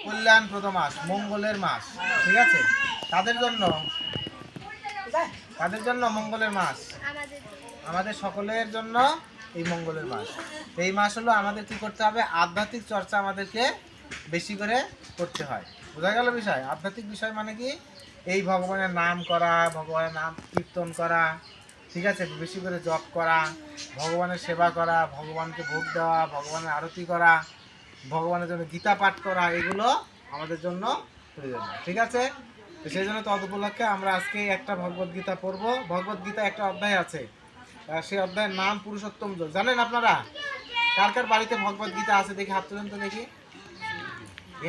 কল্যাণপ্রদ মাস, মঙ্গলের মাস, ঠিক আছে? তাদের জন্য মঙ্গলের মাস, আমাদের সকলের জন্য এই মঙ্গলের মাস। এই মাস হলো আমাদের কি করতে হবে, আধ্যাত্মিক চর্চা আমাদেরকে বেশি করে করতে হয়। বোঝা গেল বিষয়? আধ্যাত্মিক বিষয় মানে কি, এই ভগবানের নাম করা, ভগবানের নাম কীর্তন করা, ঠিক আছে, বেশি করে জপ করা, ভগবানের সেবা করা, ভগবানকে ভোগ দেওয়া, ভগবানের আরতি করা, ভগবানের জন্য গীতা পাঠ করা, এগুলো আমাদের জন্য প্রয়োজনীয়, ঠিক আছে? তো সেই জন্য তদ উপলক্ষে আমরা আজকে একটা ভগবদ গীতা পড়বো। ভগবদ গীতা একটা অধ্যায় আছে, সেই অধ্যায়ের নাম পুরুষোত্তম যোগ। জানেন আপনারা? কার কার বাড়িতে ভগবদ গীতা আছে দেখি হাত তুলেন তো দেখি।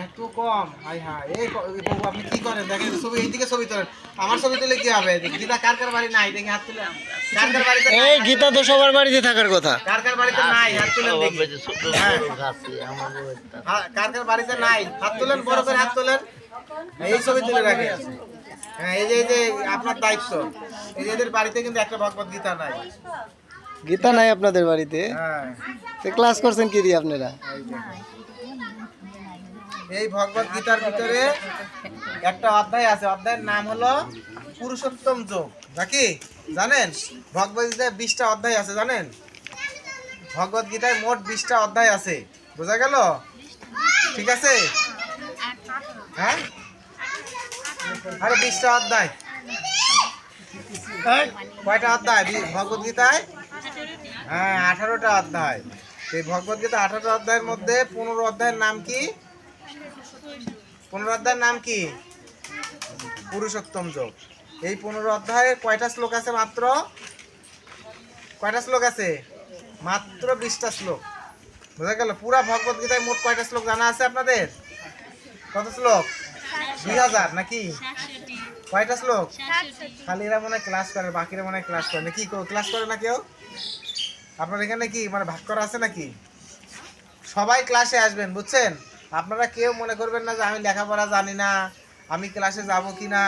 এত কম! হাই হাই, এই বাবু আপনি কি করেন? দেখেন ছবি, এইদিকে ছবি তোলেন। আমার ছবি তুলে কি হবে? গীতা কার কার বাড়ি নাই দেখি হাত তুলেন। কার কার বাড়িতে এই গীতা তো সবার বাড়িতে থাকার কথা। কার কার বাড়িতে নাই হাত তুলেন দেখি। কার কার বাড়িতে নাই হাত তুলেন, বড় করে হাত তুলেন। এই ছবি তুলে রাখেন। হ্যাঁ, এই যে আপনার দায়িত্ব। এই যে এদের বাড়িতে কিন্তু একটা ভগবদ গীতা নাই। গীতা নাই আপনাদের বাড়িতে? হ্যাঁ, তো ক্লাস করছেন কি দিয়ে আপনারা? এই ভগবদ গীতার ভিতরে একটা অধ্যায় আছে, অধ্যায়ের নাম হলো পুরুষোত্তম যোগ। নাকি জানেন? ভগবদ গীতায় 20টা অধ্যায় আছে, জানেন? ভগবদ গীতায় মোট 20টা অধ্যায় আছে। বোঝা গেল? ঠিক আছে? হ্যাঁ, আরে 20টা অধ্যায়। কয়টা অধ্যায় ভগবদ গীতায়? হ্যাঁ, 18টা অধ্যায়। এই ভগবদ গীতা 18টা অধ্যায়ের মধ্যে 15 অধ্যায়ের নাম কি? 15 অধ্যায়ের নাম কি? পুরুষোত্তম যোগ। এই 15 অধ্যায়ে কয়টা শ্লোক আছে? মাত্র কয়টা শ্লোক আছে? মাত্র 20টা শ্লোক। বোঝা গেল? পুরা ভগবদ গীতায় মোট কয়টা শ্লোক জানা আছে আপনাদের? কত শ্লোক? 2000 নাকি? কয়টা শ্লোক? খালি এরা মনে হয় ক্লাস করে, বাকিরা মনে হয় ক্লাস করে না। কি ক্লাস করে না কেউ? আপনার এখানে কি মানে ভাগ করা আছে নাকি? সবাই ক্লাসে আসবেন, বুঝছেন? আপনারা কেউ মনে করবেন না যে আমি লেখাপড়া জানি না, আমি ক্লাসে যাব কি না।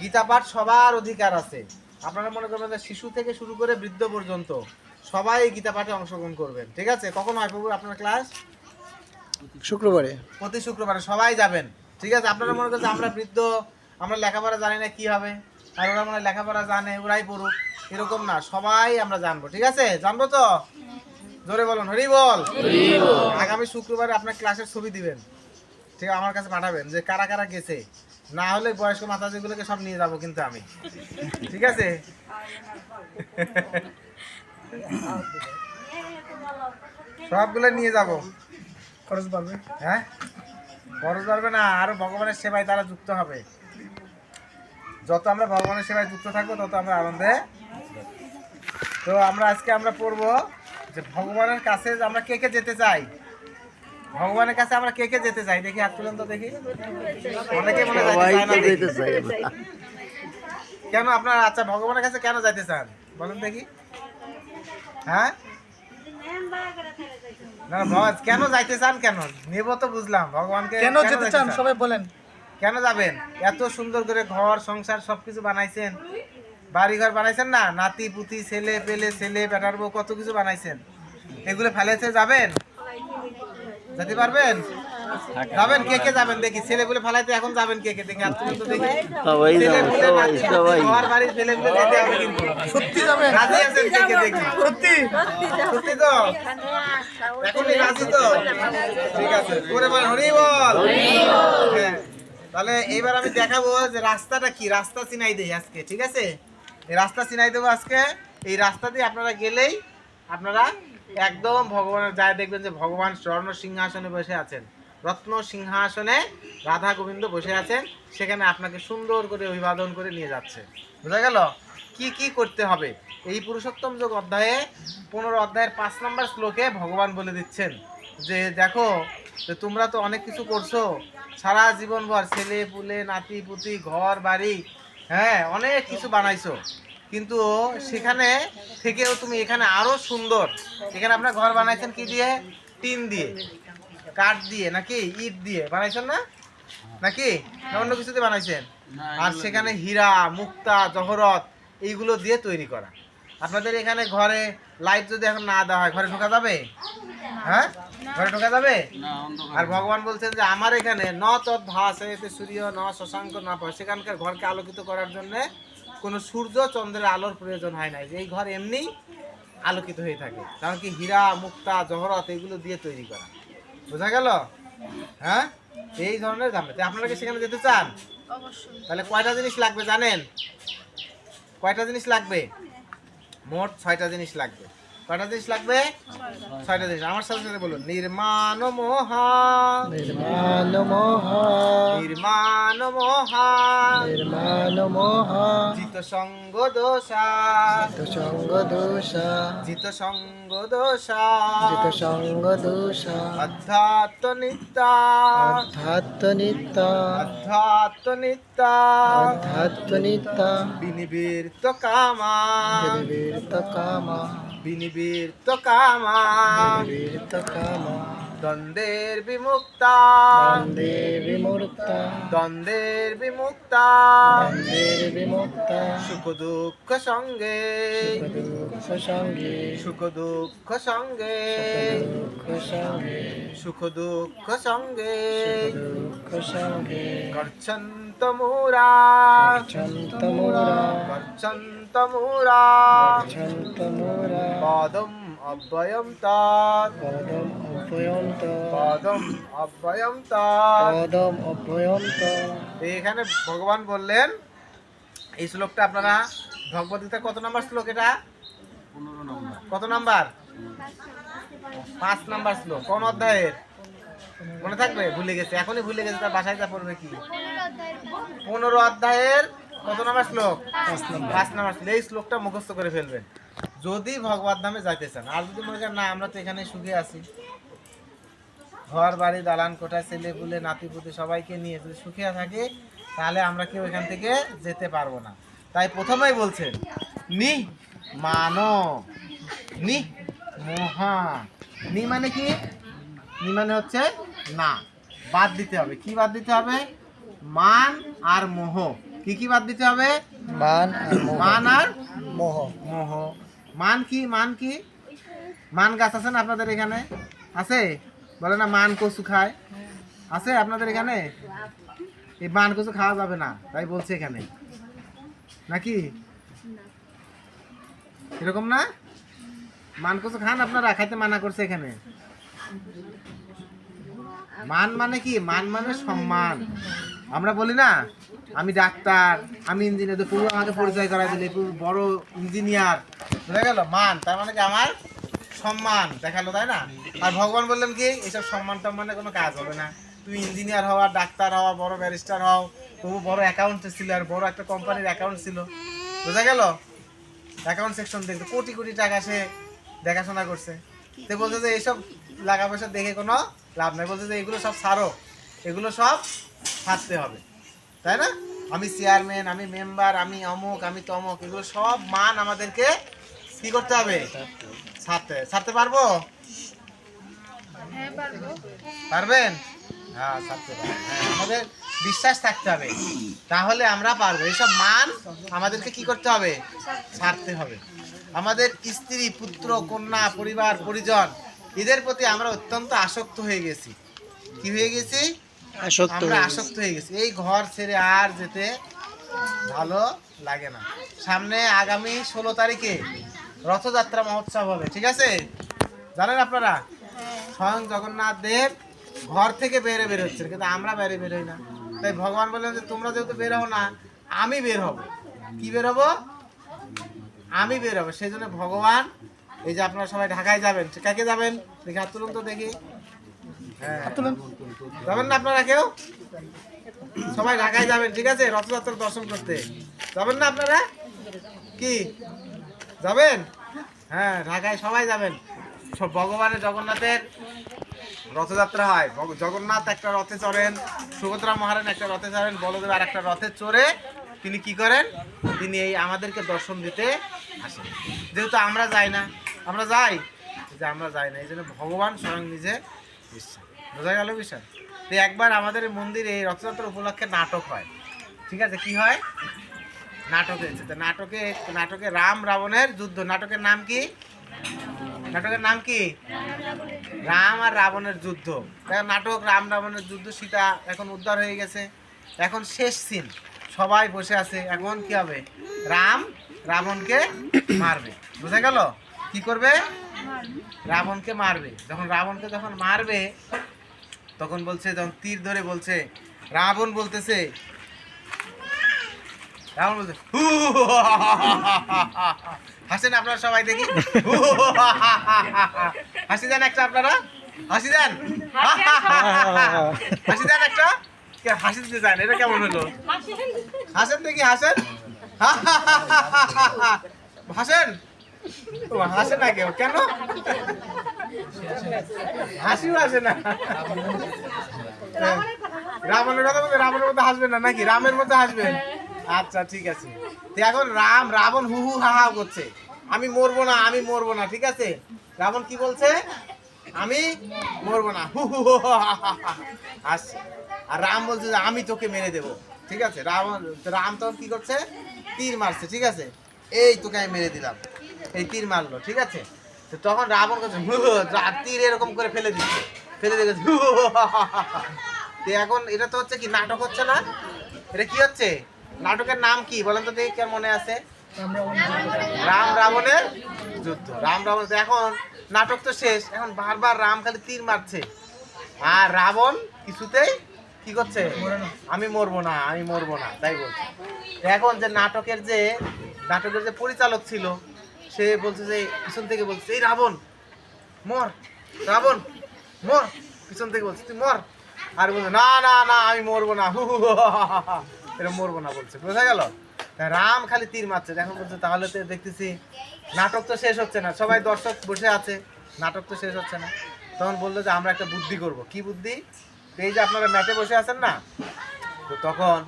গীতা পাঠ সবার অধিকার আছে। আপনারা মনে করবেন যে শিশু থেকে শুরু করে বৃদ্ধ পর্যন্ত সবাই গীতা পাঠে অংশগ্রহণ করবেন, ঠিক আছে? কখন হয় প্রভু আপনার ক্লাস? শুক্রবারে। প্রতি শুক্রবারে সবাই যাবেন, ঠিক আছে? আপনারা মনে করছেন আমরা বৃদ্ধ, আমরা লেখাপড়া জানি না, কি হবে? আর ওরা মনে হয় লেখাপড়া জানে, ওরাই পড়ুক, এরকম না। সবাই আমরা জানবো, ঠিক আছে? জানবো তো? জোরে বলুন হরি বল। আগামী শুক্রবারে আপনার ক্লাসের ছবি দিবেন, ঠিক আছে? আমার কাছে পাঠাবেন যে কারা কারা গেছে। না হলে বয়স্ক মাতাজিগুলোকে সব নিয়ে যাবো কিন্তু আমি, ঠিক আছে? সবগুলো নিয়ে যাব। খরচ বাড়বে? হ্যাঁ, খরচ বাড়বে না, আরো ভগবানের সেবায় তারা যুক্ত হবে। যত আমরা ভগবানের সেবায় যুক্ত থাকবো তত আমরা আনন্দে। তো আজকে আমরা পড়বো যে ভগবানের কাছে আমরা কে কে যেতে চাই। ভগবানের কাছে আমরা কে কে যেতে চাই দেখি হাত তুলেন তো দেখি। অনেকে মনে যেতে চায় না। কেন আপনার? আচ্ছা, ভগবানের কাছে কেন যাইতে চান বলেন দেখি। হ্যাঁ, না কেন যাইতে চান? কেন নেব তো বুঝলাম, ভগবানকে কেন যেতে চান সবাই বলেন। কেন যাবেন? এত সুন্দর করে ঘর সংসার সবকিছু বানাইছেন, বাড়ি ঘর বানাইছেন না, নাতি পুতি ছেলে পেলে ছেলে বেটার বউ কত কিছু বানাইছেন, এগুলো ফেলেছে যাবেন? যেতে পারবেন? যাবেন? কে কে যাবেন দেখি? ছেলে বলে ফেলাইতে এখন যাবেন কে কে দেখি? ঘর বাড়ি ছেলে বলে যেতে হবে কিন্তু। সত্যি যাবেন? রাজি আছেন কে কে দেখি? সত্যি সত্যি তো? এখনই রাজি তো? ঠিক আছে, করে বল হরি বল। হ্যাঁ, তাহলে এইবার আমি দেখাবো যে রাস্তাটা কি। রাস্তা চিনাই দেই আজকে, ঠিক আছে? এই রাস্তা চিনাই দেবো আজকে। এই রাস্তা দিয়ে আপনারা গেলেই আপনারা একদম ভগবানের যায় দেখবেন যে ভগবান স্বর্ণ সিংহাসনে বসে আছেন, রত্ন সিংহাসনে রাধা গোবিন্দ বসে আছেন। সেখানে আপনাকে সুন্দর করে অভিবাদন করে নিয়ে যাচ্ছে। বোঝা গেল? কি কি করতে হবে? এই পুরুষোত্তম যোগ অধ্যায়ে 15 অধ্যায়ের 5 নম্বর শ্লোকে ভগবান বলে দিচ্ছেন যে দেখো, যে তোমরা তো অনেক কিছু করছো সারা জীবনভর, ছেলে পুলে নাতি পুতি ঘর বাড়ি, হ্যাঁ অনেক কিছু বানাইছো, কিন্তু সেখানে থেকেও তুমি এখানে আরো সুন্দর, এখানে আপনার ঘর বানাইছেন কি দিয়ে? টিন দিয়ে, কাঠ দিয়ে, নাকি ইট দিয়ে বানাইছেন না? নাকি অন্য কিছু দিয়ে বানাইছেন? আর সেখানে হীরা মুক্তা জহরত এইগুলো দিয়ে তৈরি করা। আপনাদের এখানে ঘরে লাইট যদি এখন না দেওয়া হয় ঘরে ঢোকা যাবে? হ্যাঁ, ঘরে ঢোকা যাবে? আর ভগবান বলছেন যে আমার এখানে ন তৎ ভাসে এতে সূর্য ন শশাঙ্ক না পায়, সেখানকার ঘরকে আলোকিত করার জন্য কোনো সূর্য চন্দ্রের আলোর প্রয়োজন হয় না, এই ঘর এমনি আলোকিত হয়ে থাকে। কারণ কি হীরা মুক্তা জহরত এগুলো দিয়ে তৈরি করা, বোঝা গেল? হ্যাঁ, এই ধরনের দামে আপনারা কি সেখানে যেতে চান? তাহলে কয়টা জিনিস লাগবে জানেন? কয়টা জিনিস লাগবে? মোট 6টা জিনিস লাগবে। কয়টা জিনিস লাগবে? 6টা জিনিস। আমার সাথে সাথে বলুন, নির্মাণ মোহা, নির্মাণ মোহ, নির্মাণ মোহা, নির্মাণ মোহ, জিত সঙ্গ দোষা, জিত সঙ্গ দোষা, জিত সঙ্গ দোষা, জিত সঙ্গ দোষা, অধ্যাত্ম নিত্যা, অধ্যাত্ম নিত্য, অধ্যাত্ম নিত্যা, অধ্যাত্ম নিত্য, বিনিবৃত্ত কামা, বিনিবৃত্ত কামা, বিনিবৃত্ত কামা, বিনিবৃত্ত কামা, দ্বন্দ্বের বিমুক্তা, দ্বন্দ্বে বিমূর্তা, দ্বন্দ্বের বিমুক্তা, দ্বন্দ্বের বিমুক্তা, সুখ দুঃখ সঙ্গে, সুখ দুঃখ সঙ্গে, সুখ দুঃখ সঙ্গে, দুঃখ সঙ্গে, সুখ দুঃখ সঙ্গে, দুঃখ সঙ্গে, গচ্ছন্ত মুরা, গচ্ছন্ত মুরা, গচ্ছন্ত মুরা, গচ্ছন্ত মুরা, পদম অব্যয়ম তৎ, পদম অভয়ন্ত, পদম অব্যয়ম তৎ। পদম অভয়ন্ত। এখানে ভগবান বললেন, এই শ্লোকটা আপনারা ভগবদ্গীতা কত নাম্বার শ্লোক? এটা 15 নম্বর। কত নাম্বার? 5 নাম্বার শ্লোক। কোন অধ্যায়ের? মনে থাকবে? ভুলে গেছে, এখনই ভুলে গেছে, তার বাসায় যা পড়বে কি? 15 অধ্যায়ের কত নাম্বার শ্লোক? 5 নাম্বার শ্লোক। এই শ্লোকটা মুখস্থ করে ফেলবেন যদি ভগবত ধামে যাইতে চান। আর যদি মনে করেন না আমরা তো এখানে সুখে আছি, ঘর বাড়ি দালান কোঠা ছেলে পুলে নাতি পুতি সবাইকে নিয়ে যদি সুখে থাকে, তাহলে আমরা কেউ এখান থেকে যেতে পারবো না। তাই প্রথমেই বলছেন নি মানো, নি মোহা। নি মানে কি? নি মানে হচ্ছে না, বাদ দিতে হবে। কি বাদ দিতে হবে? মান আর মোহ। কি কি বাদ দিতে হবে? মান আর মোহ, মান আর মোহ। মোহ। মান কি? মান কি? মান গাছ আছে না আপনাদের এখানে? আছে? বলে না মান কচু খায়, আছে আপনাদের এখানে? এই মান কচু খাওয়া যাবে না, তাই বলছে এখানে, নাকি এরকম না? মান কচু খান আপনারা, খাইতে মানা করছে এখানে। মান মানে কি? মান মানে সম্মান। আমরা বলি না আমি ডাক্তার, আমি ইঞ্জিনিয়ার, পুরো আমাকে পরিচয় করা দিলে বড় ইঞ্জিনিয়ার, বুঝা গেল? মান তার মানে কি? আমার সম্মান দেখালো, তাই না? আর ভগবান বললেন কি? এইসব সম্মান টম্মানে কোনো কাজ হবে না। তুমি ইঞ্জিনিয়ার হওয়া, ডাক্তার হওয়া, বড় ব্যারিস্টার হও, তবু বড় অ্যাকাউন্ট ছিল, আর বড় একটা কোম্পানির অ্যাকাউন্ট ছিল, বোঝা গেল? অ্যাকাউন্ট সেকশন দেখতে কোটি কোটি টাকা সে দেখাশোনা করছে। সে বলছে যে এইসব টাকা পয়সা দেখে কোনো লাভ নাই, বলছে যে এগুলো সব ছাড়ো, এগুলো সব ছাড়তে হবে, তাই না? আমি চেয়ারম্যান, আমি মেম্বার, আমি অমুক, আমি তমুক, এগুলো সব মান আমাদেরকে কি করতে হবে? ছাড়তে পারবো? পারবেন? হ্যাঁ, ছাড়তে পারবেন। হ্যাঁ, আমাদের বিশ্বাস থাকতে হবে, তাহলে আমরা পারবো। এইসব মান আমাদেরকে কি করতে হবে? ছাড়তে হবে। আমাদের স্ত্রী, পুত্র, কন্যা, পরিবার, পরিজন, এদের প্রতি আমরা অত্যন্ত আসক্ত হয়ে গেছি। কি হয়ে গেছি? আমরা আসক্ত হয়ে গেছি। এই ঘর ছেড়ে আর যেতে ভালো লাগে না। সামনে আগামী 16 তারিখে রথযাত্রা মহোৎসব হবে, ঠিক আছে? জানেন আপনারা? স্বয়ং জগন্নাথ দেব ঘর থেকে বের হচ্ছেন, কিন্তু আমরা বের হই না। তাই ভগবান বললেন যে তোমরা যেহেতু বের হও না, আমি বের হব। কি বের হবো? আমি বের হবো। সেই জন্য ভগবান, এই যে আপনারা সবাই ঢাকায় যাবেন, কাকে যাবেন? দেখি হাত তুলুন তো দেখি। হ্যাঁ, যাবেন না আপনারা কেউ? সবাই ঢাকায় যাবেন, ঠিক আছে? রথযাত্রা দর্শন করতে যাবেন না আপনারা? কি যাবেন? হ্যাঁ, ঢাকায় সবাই যাবেন। সব ভগবানের জগন্নাথের রথযাত্রা হয়। জগন্নাথ একটা রথে চড়েন, সুভদ্রা মহারানী একটা রথে চড়েন, বলদেব আর একটা রথে চড়ে তিনি কি করেন? তিনি এই আমাদেরকে দর্শন দিতে আসেন। যেহেতু আমরা যাই না, আমরা যাই যে আমরা যাই না, এই জন্য ভগবান স্বয়ং নিজে বিশ্বাস। বোঝা গেল বিষয়? তো একবার আমাদের মন্দিরে এই রথযাত্রা উপলক্ষে নাটক হয়, ঠিক আছে? কি হয়? নাটক হয়েছে। তো নাটকে রাম রাবণের যুদ্ধ। নাটকের নাম কি? নাটকের নাম কি? রাম আর রাবণের যুদ্ধ। নাটক রাম রাবণের যুদ্ধ, সীতা এখন উদ্ধার হয়ে গেছে, এখন শেষ সিন, সবাই বসে আছে। এখন কি হবে? রাম রাবণকে মারবে, বুঝা গেল? কি করবে? রাবণকে মারবে। যখন মারবে তখন বলছে, যখন তীর ধরে বলছে, রাবণ বলতেছে হু হাসেন আপনারা সবাই, দেখি হাসি দেন একটা, আপনারা হাসি দেন, হাসি দেন একটা, হাসি দিতে চান, এটা কেমন হলো? হাসেন দেখি, হাসেন, হাসেন, হাসে না কেউ, কেন? হাসিও আসে না। রাবণের কথা বলতে রাবণের মধ্যে হাসবেন না নাকি? রামের মধ্যে হাসবেন? আচ্ছা ঠিক আছে। তো এখন রাবণ হু হু হা হা করছে, আমি মরবো না, আমি মরবো না, ঠিক আছে? রাবণ কি বলছে? আমি মরবো না, হু হু আসছে। আর রাম বলছে যে আমি তোকে মেরে দেবো, ঠিক আছে? রাম তখন কি করছে? তীর মারছে, ঠিক আছে? এই তোকে আমি মেরে দিলাম, এই তীর মারলো, ঠিক আছে? তো তখন রাবণ করছে তীর এরকম করে ফেলে দিচ্ছে, ফেলে দিয়ে এখন এটা তো হচ্ছে কি, নাটক হচ্ছে না? এটা কি হচ্ছে? নাটকের নাম কি বলেন তো দেখি, কেন মনে আছে? রাম রাবণের যুদ্ধ। রাম রাবণ। এখন নাটক তো শেষ, এখন বারবার রাম খালি তীর মারছে, আর রাবণ কিছুতেই কি করছে? আমি মরবো না, আমি মরবো না, তাই বলছে। এখন যে নাটকের যে পরিচালক ছিল, সে বলছে যে পিছন থেকে বলছে, এই রাবণ মর, রাবণ মর, পিছন থেকে বলছে তুই মর, আর বলছে না না না আমি মরবো না, হু হু এটা মরবো না বলছে, বোঝা গেল? রাম খালি তীর মারছে। এখন বলছে তাহলে তো দেখতেছি নাটক তো শেষ হচ্ছে না, সবাই দর্শক বসে আছে, নাটক তো শেষ হচ্ছে না। তখন বললো যে আমরা একটা বুদ্ধি করব। কি বুদ্ধি? এই যে আপনারা ম্যাটে বসে আছেন না, তো তখন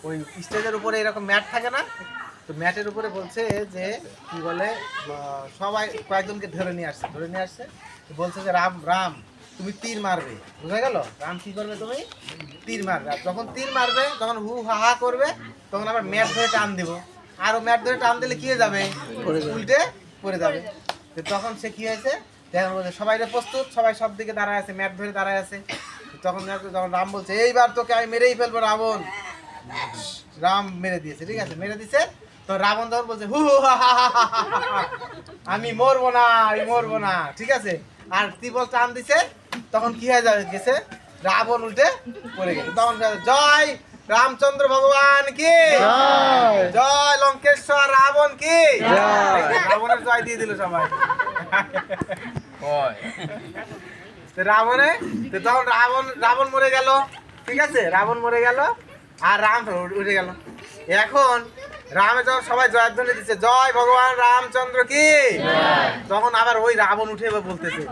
ওই স্টেজের উপরে এরকম ম্যাট থাকে না, তো ম্যাটের উপরে বলছে যে কি বলে, সবাই কয়েকজনকে ধরে নিয়ে আসছে, বলছে যে রাম রাম তুমি তীর মারবে, বুঝা গেল? রাম কি করবে? তুমি তীর মারবে, আর যখন তীর মারবে তখন হু হা হা করবে, তখন আবার ম্যাট ধরে টান দিব, আরো ম্যাট ধরে টান দিলে কি হয়ে যাবে? উল্টে পড়ে যাবে। তো তখন সে কি হয়েছে, দেখেন বলছে সবাই প্রস্তুত, সবাই সব দিকে দাঁড়ায় আছে, ম্যাট ধরে দাঁড়ায় আছে। তখন রাম বলছে এইবার তোকে আমি মেরেই ফেলবো রাবণ। রাম মেরে দিয়েছে, ঠিক আছে? মেরে দিয়েছে। তো রাবণ তখন বলছে হু হা হা হা আমি মরবো না, আমি মরবো না, ঠিক আছে? আর তীব্র টান দিছে, তখন কি হয়ে গেছে? রাবণ উল্টে পড়ে গেছে। তখন জয় রামচন্দ্র ভগবান কি জয়, লঙ্কেশ্বর রাবণ কি রাবণের জয় দিয়ে দিল সবাই। রাবণে তখন রাবণ মরে গেল, ঠিক আছে? রাবণ মরে গেল আর রাম উঠে গেল। এখন রামে যখন সবাই জয়ধ্বনি দিচ্ছে জয় ভগবান রামচন্দ্র কি, তখন আবার ওই রাবণ উঠে বলতেছে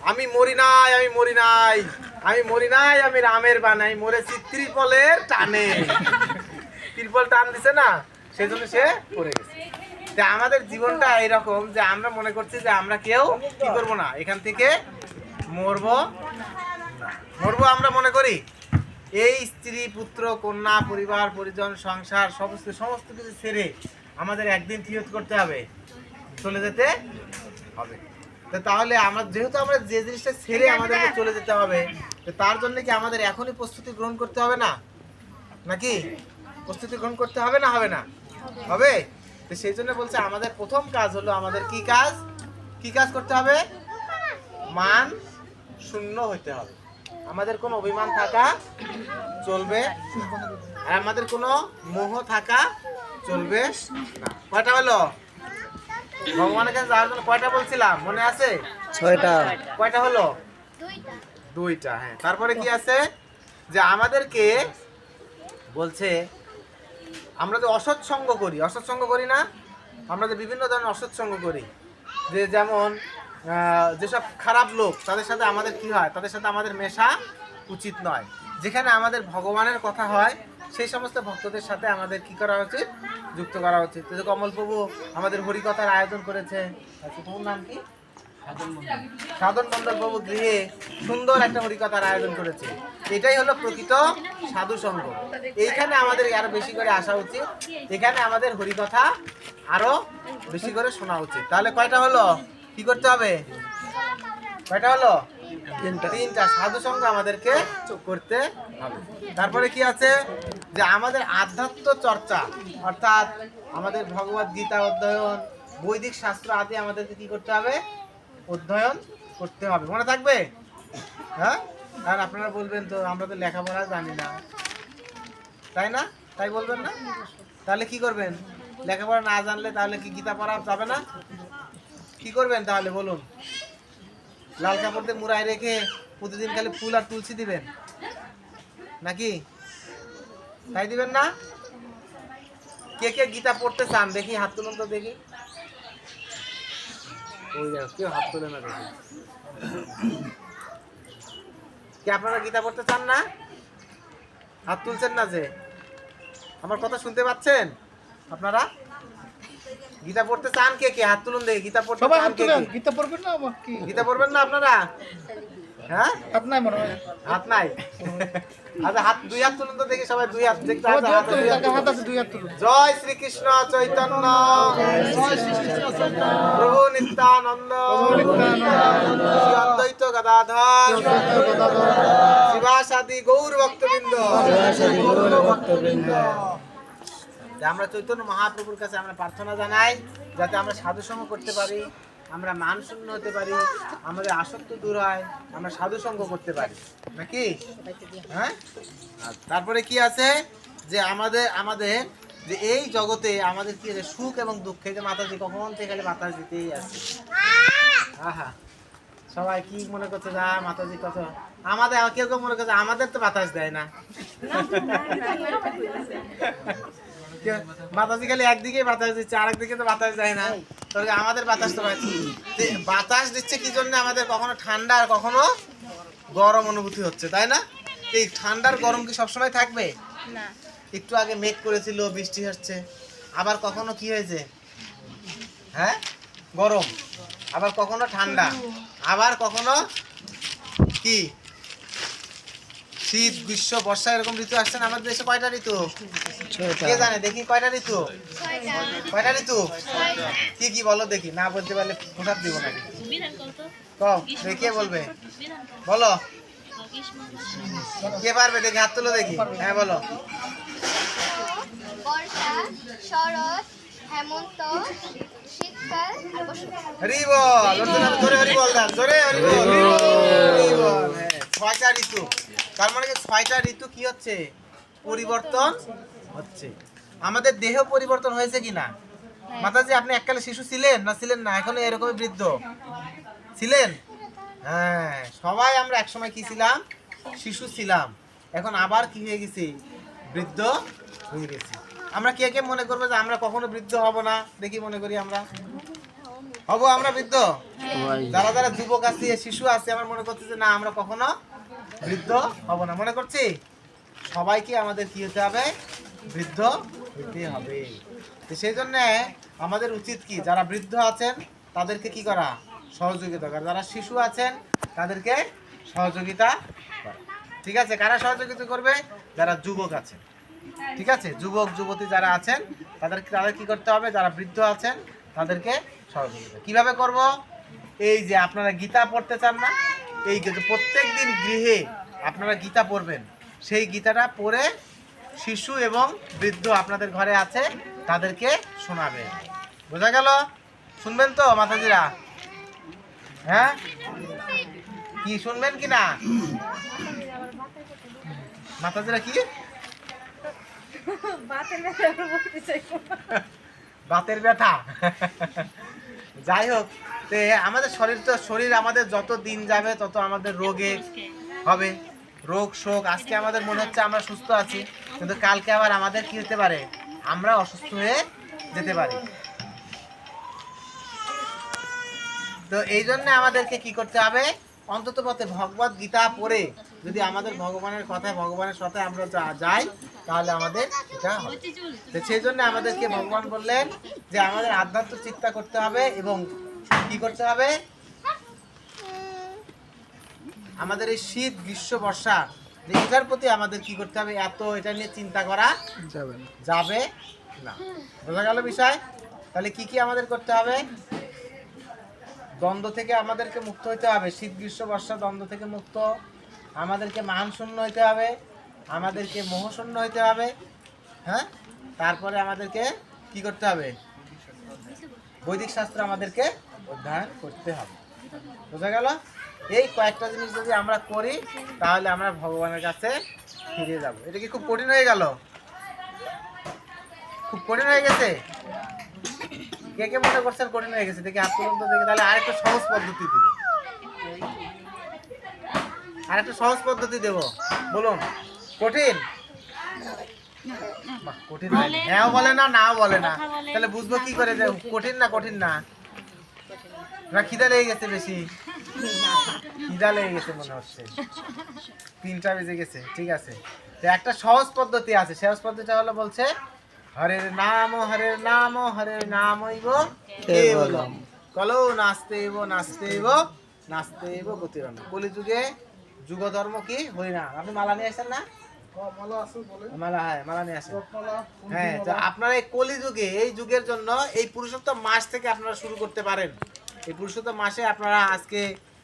আমি মরি নাই, আমি মরি নাই, আমি মরি নাই, আমি রামের বানাই মরেছি ত্রিপলের টানে। ত্রিপল টান দিছে না, সেই জন্য সে পড়ে গেছে। আমাদের জীবনটা এরকম যে আমরা মনে করছি যে আমরা কেউ কি করবো না, এখান থেকে মরবো, আমরা মনে করি। এই স্ত্রী পুত্র কন্যা পরিবার পরিজন সংসার সমস্ত কিছু ছেড়ে আমাদের একদিন কি করতে হবে? চলে যেতে হবে। তাহলে যেহেতু আমরা যে জিনিসটা ছেড়ে আমাদেরকে চলে যেতে হবে, তার জন্য কি আমাদের এখনই প্রস্তুতি গ্রহণ করতে হবে না? নাকি প্রস্তুতি গ্রহণ করতে হবে না? হবে না? হবে। তো সেই জন্য বলছে আমাদের প্রথম কাজ হলো, আমাদের কি কাজ করতে হবে? মান শূন্য হইতে হবে। আমাদের কোনো অভিমান থাকা চলবে, আর আমাদের কোনো মোহ থাকা চলবে না। কয়টা হলো? ভগবানের কাছে যাওয়ার জন্য কয়টা বলছিলাম, মনে আছে? 6টা। কয়টা হলো? 2টা। হ্যাঁ, তারপরে কি আছে যে আমাদেরকে বলছে আমরা যে অসৎসঙ্গ করি না, আমরা যে বিভিন্ন ধরনের অসৎসঙ্গ করি, যে যেমন যেসব খারাপ লোক তাদের সাথে আমাদের কি হয়, তাদের সাথে আমাদের মেশা উচিত নয়। যেখানে আমাদের ভগবানের কথা হয় সেই সমস্ত ভক্তদের সাথে আমাদের কি করা উচিত? যুক্ত করা উচিত। যে কমল প্রভু আমাদের হরিকথার আয়োজন করেছে, আচ্ছা তোমার নাম কি? সাধন মন্ডল প্রভু গৃহে সুন্দর একটা হরিকথার আয়োজন করেছে। এটাই হলো প্রকৃত সাধু সঙ্গ। এইখানে আমাদের আরো বেশি করে আসা উচিত, এখানে আমাদের হরিকথা আরো বেশি করে শোনা উচিত। তাহলে কয়টা হলো? কি করতে হবে? কয়টা হলো? তিনটা। তিনটা। সাধু সঙ্গ আমাদেরকে করতে হবে। তারপরে কি আছে যে আমাদের আধ্যাত্ম চর্চা, অর্থাৎ আমাদের ভগবত গীতা অধ্যয়ন, বৈদিক শাস্ত্র আদি আমাদেরকে কি করতে হবে? অধ্যয়ন করতে হবে। মনে থাকবে? হ্যাঁ, আর আপনারা বলবেন তো আমরা তো লেখাপড়া জানি না, তাই না? তাই বলবেন না? তাহলে কি করবেন? লেখাপড়া না জানলে তাহলে কি গীতা পড়া যাবে না? কি করবেন তাহলে বলুন? লাল কাপড় দিয়ে মুড়ায় রেখে প্রতিদিন খালি ফুল আর তুলসী দিবেন নাকি? তাই দিবেন না? কে কে গীতা পড়তে চান দেখি, হাত তুলুন তো দেখি। ওই দেখো, কেউ হাত তুলে না দেখি। কি আপনারা গীতা পড়তে চান না? হাত তুলছেন না যে? আমার কথা শুনতে পাচ্ছেন আপনারা? গীতা পড়তে চান কে কে? হাত তুলুন দেখি। গীতা পড়তে সবাই চান হাত কে তুলেন, কে? গীতা পড়বেন না আমার কি? গীতা পড়বেন না আপনারা? হ্যাঁ, হাত নাই মনে হয়। হাত নাই? আচ্ছা, হাত দুই হাত তুলুন তো দেখি সবাই। দুই হাত দেখতে সবাই হবে, দুই হাত হাতে তুলুন, দুই হাত যাকে তুলুন। হাত আছে দুই হাত তুলুন। জয় শ্রীকৃষ্ণ চৈতন্য, প্রভু নিত্যানন্দ, শ্রী অদ্বৈত গদাধর, শিবাসাদি গৌর ভক্তবৃন্দ। যে আমরা চৈতন্য মহাপ্রভুর কাছে আমরা প্রার্থনা জানাই যাতে আমরা সাধু সঙ্গ করতে পারি, আমরা মান শূন্য হতে পারি, আমাদের আসক্তি দূর হয়, আমরা সাধু সঙ্গ করতে পারি নাকি? হ্যাঁ। তারপরে কি আছে যে আমাদের আমাদের যে এই জগতে আমাদের কি আছে? সুখ এবং দুঃখে যে মাতাজি কখন থেকে খালি বাতাস দিতেই আছে। আহা, সবাই কি মনে করছে যা মাতাজি কত আমাদের, কেউ কেউ মনে করছে আমাদের তো বাতাস দেয় না। বাতাসি খালি একদিকে বাতাস দিচ্ছে, আরেকদিকে তো বাতাস দেয় না। তবে আমাদের বাতাস তো পাচ্ছি। বাতাস দিচ্ছে কি জন্য? আমাদের কখনো ঠান্ডা আর কখনো গরম অনুভূতি হচ্ছে, তাই না? এই ঠান্ডার গরম কি সবসময় থাকবে না? একটু আগে মেঘ করেছিল, বৃষ্টি হচ্ছে, আবার কখনো কি হয়েছে? হ্যাঁ, গরম, আবার কখনো ঠান্ডা, আবার কখনো কি শীত, গ্রীষ্ম, বর্ষা, এরকম ঋতু আসছে না আমাদের দেশে? কয়টা ঋতু কে জানে? দেখি কয়টা ঋতু? কয়টা ঋতু? কি কি বলো দেখি। না বলতে পারলে প্রসাদ দিব না। কও দেখি, কে বলবে? বলো, কে পারবে দেখি, হাত তুলো দেখি। হ্যাঁ বলো। বর্ষা, শরৎ, হেমন্ত, শীতকাল আর বসন্তকাল। হরি বল, জোরে হরি বল দান, জোরে হরি বল। হরি বল। হ্যাঁ, ছয়টা ঋতু। তার মানে কি ছয়টা ঋতু কি হচ্ছে? পরিবর্তন হচ্ছে। আমাদের দেহ পরিবর্তন হয়েছে কিনা? মাতাজি, আপনি এককালে শিশু ছিলেন না ছিলেন না? এখনো এরকমই বৃদ্ধ ছিলেন? হ্যাঁ, সবাই আমরা একসময় কি ছিলাম? শিশু ছিলাম। এখন আবার কি হয়ে গেছি? বৃদ্ধ হয়ে গেছি। আমরা কে কে মনে করবো যে আমরা কখনো বৃদ্ধ হব না? দেখি, মনে করি আমরা হব। আমরা বৃদ্ধ? যারা যারা যুবক আছে, শিশু আছে, আমার মনে করছে যে না, আমরা কখনো বৃদ্ধ হব না। মনে করছি সবাইকে আমাদের কি হতে হবে? বৃদ্ধ হতে হবে। তো সেই জন্য আমাদের উচিত কি, যারা বৃদ্ধ আছেন তাদেরকে কি করা? সহযোগিতা করা। যারা শিশু আছেন তাদেরকে সহযোগিতা করা। ঠিক আছে? কারা সহযোগিতা করবে? যারা যুবক আছেন। ঠিক আছে? যুবক যুবতী যারা আছেন তাদের কি করতে হবে? যারা বৃদ্ধ আছেন তাদেরকে সহযোগিতা কিভাবে করব? এই যে আপনারা গীতা পড়তে চান না, এই যে প্রত্যেক দিন গৃহে আপনারা গীতা পড়বেন, সেই গীতাটা পড়ে শিশু এবং বৃদ্ধ আপনাদের ঘরে আছে তাদেরকে শোনাবেন। বোঝা গেল? শুনবেন তো মাতাজিরা? হ্যাঁ, কি শুনবেন কি না মাতাজিরা? কি বাতের ব্যথা? যাই হোক, আমাদের শরীর আমাদের যত দিন যাবে তত আমাদের রোগে হবে, রোগ শোক। আজকে আমাদের মনে হচ্ছে আমরা সুস্থ আছি, কিন্তু কালকে আবার আমাদের কি হতে পারে? আমরা অসুস্থ হয়ে যেতে পারি। তো এই জন্য আমাদেরকে কি করতে হবে? অন্তত পথে ভগবত গীতা পড়ে যদি আমাদের ভগবানের কথায়, ভগবানের সাথে আমরা যাই, তাহলে আমাদের এটা হবে। তো সেই জন্য আমাদেরকে ভগবান বললেন যে আমাদের আধ্যাত্ম চিন্তা করতে হবে এবং কি করতে হবে? আমাদের এই শীত, গ্রীষ্ম, বর্ষা, এটার প্রতি আমাদের কি করতে হবে? এটা নিয়ে চিন্তা করা যাবে না। বোঝা গেল বিষয়? তাহলে কি কি আমাদের করতে হবে? দ্বন্দ্ব থেকে আমাদেরকে মুক্ত হইতে হবে, শীত গ্রীষ্ম বর্ষা দ্বন্দ্ব থেকে মুক্ত, আমাদেরকে মান শূন্য হইতে হবে, আমাদেরকে মোহশূন্য হইতে হবে। হ্যাঁ, তারপরে আমাদেরকে কি করতে হবে? বৈদিক শাস্ত্র আমাদেরকে অধ্যয়ন করতে হবে। বোঝা গেল? এই কয়েকটা জিনিস যদি আমরা করি তাহলে আমরা ভগবানের কাছে ফিরে যাব। এটা কি খুব কঠিন হয়ে গেল? খুব কঠিন হয়ে গেছে? কে কে মনে করছেন কঠিন হয়ে গেছে? দেখি হাত তুলুন তো দেখি। তাহলে আরেকটা সহজ পদ্ধতি দিব, আরেকটা সহজ পদ্ধতি দেব। বলুন, কঠিন? বাহ, কঠিন হয়নি। হ্যাঁ বলে না, নাও বলে না, তাহলে বুঝবো কি করে যে কঠিন না কঠিন না? না খিদা লেগে গেছে বেশি? খিদা লেগে গেছে মনে হচ্ছে, 3টা বেজে গেছে। ঠিক আছে, তো একটা সহজ পদ্ধতি আছে। সহজ পদ্ধতি হলো বলছে হরের নাম হরের নাম হইব কেবলম, কলো নাস্তেইব নাস্তেইব নাস্তেইব গতিরম। কলিযুগে যুগ ধর্ম কি হরিনাম। আপনি মালা নিয়ে আসেন না? মালা, হ্যাঁ মালা নিয়ে আসেন। হ্যাঁ, তো আপনারা এই কলিযুগে, এই যুগের জন্য এই পুরুষোত্তম মাস থেকে আপনারা শুরু করতে পারেন। এই পুরুষোত্তম মাসে আপনারা আজকে